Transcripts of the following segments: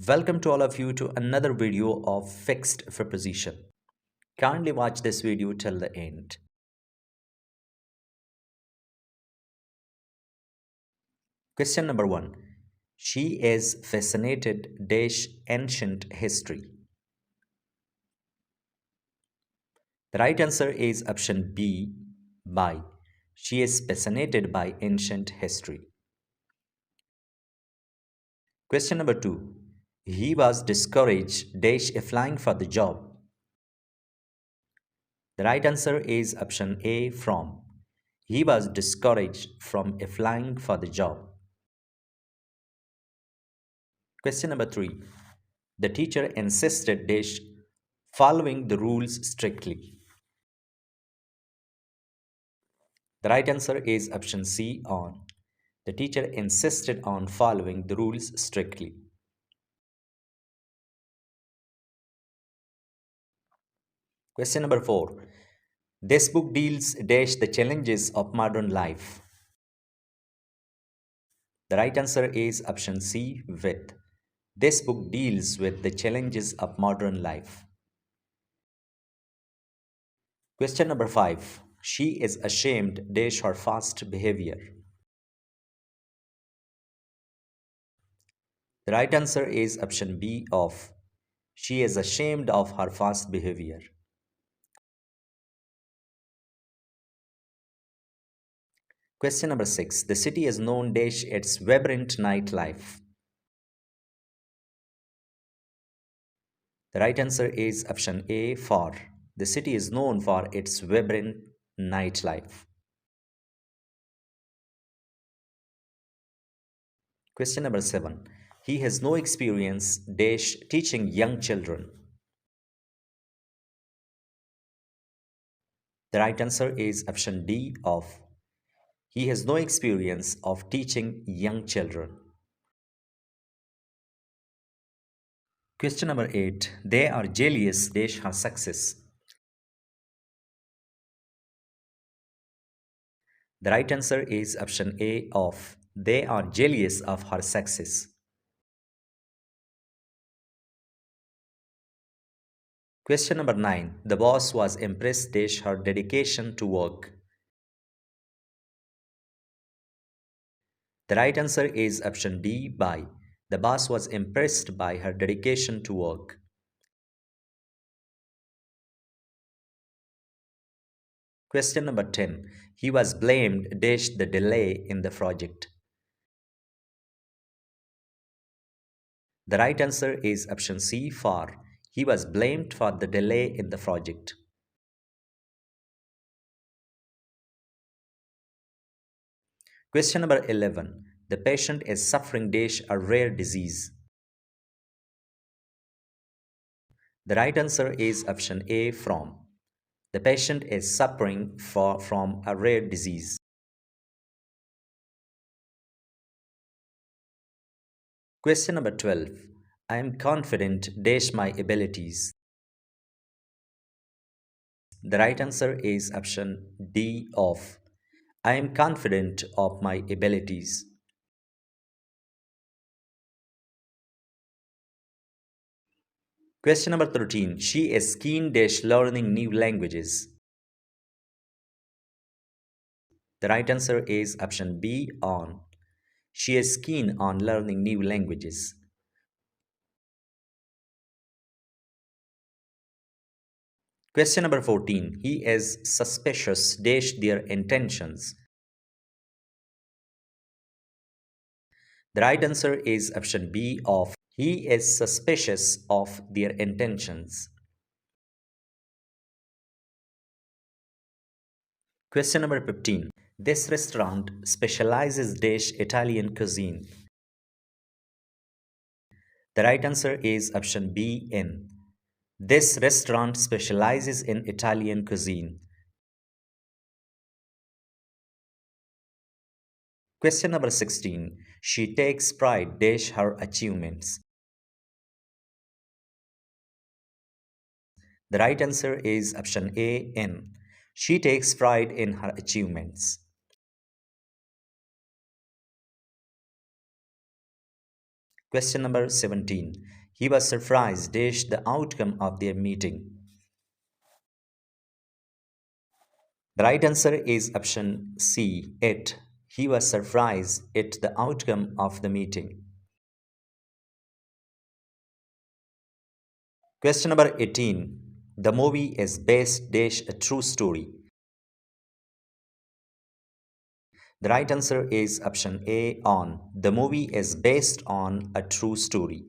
Welcome to all of you to another video of fixed preposition. Kindly watch this video till the end. Question number 1. She is fascinated dash ancient history. The right answer is option B, by. She is fascinated by ancient history. Question number 2. He was discouraged dash applying for the job. The right answer is option A, from. He was discouraged from applying for the job. Question number 3. The teacher insisted dash following the rules strictly. The right answer is option C, on. The teacher insisted on following the rules strictly. Question number 4. This book deals dash the challenges of modern life. The right answer is option C, with. This book deals with the challenges of modern life. Question number 5. She is ashamed dash her fast behavior. The right answer is option B, of. She is ashamed of her fast behavior. Question number 6. The city is known dash its vibrant nightlife. The right answer is option A, for. The city is known for its vibrant nightlife. Question number 7. He has no experience dash teaching young children. The right answer is option D, of. He has no experience of teaching young children. Question number 8. They are jealous dash her success. The right answer is option A, of. They are jealous of her success. Question number 9. The boss was impressed dash her dedication to work. The right answer is option D, by. The boss was impressed by her dedication to work. Question number 10. He was blamed dash the delay in the project. The right answer is option C, for. He was blamed for the delay in the project. Question number 11. The patient is suffering dash a rare disease. The right answer is option A, from. The patient is suffering from a rare disease. Question number 12. I am confident dash my abilities. The right answer is option D, of. I am confident of my abilities. Question number 13. She is keen dash learning new languages. The right answer is option B, on. She is keen on learning new languages. Question number 14. He is suspicious dash their intentions. The right answer is option B, of. He is suspicious of their intentions. Question number 15. This restaurant specializes dash Italian cuisine. The right answer is option B, in. This restaurant specializes in Italian cuisine. Question number 16. She takes pride dash her achievements. The right answer is option A, in. She takes pride in her achievements. Question number 17. He was surprised dash the outcome of their meeting. The right answer is option C, it. He was surprised at the outcome of the meeting. Question number 18. The movie is based dash a true story. The right answer is option A, on. The movie is based on a true story.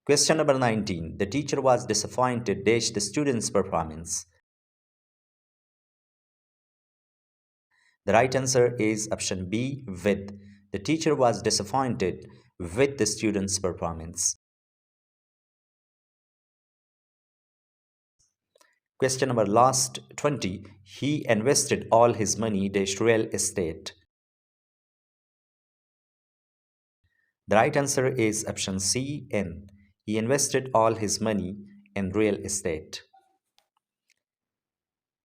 Question number 19. The teacher was disappointed dash the student's performance. The right answer is option B, with. The teacher was disappointed with the student's performance. Question number last 20. He invested all his money dash real estate. The right answer is option C, in. He invested all his money in real estate.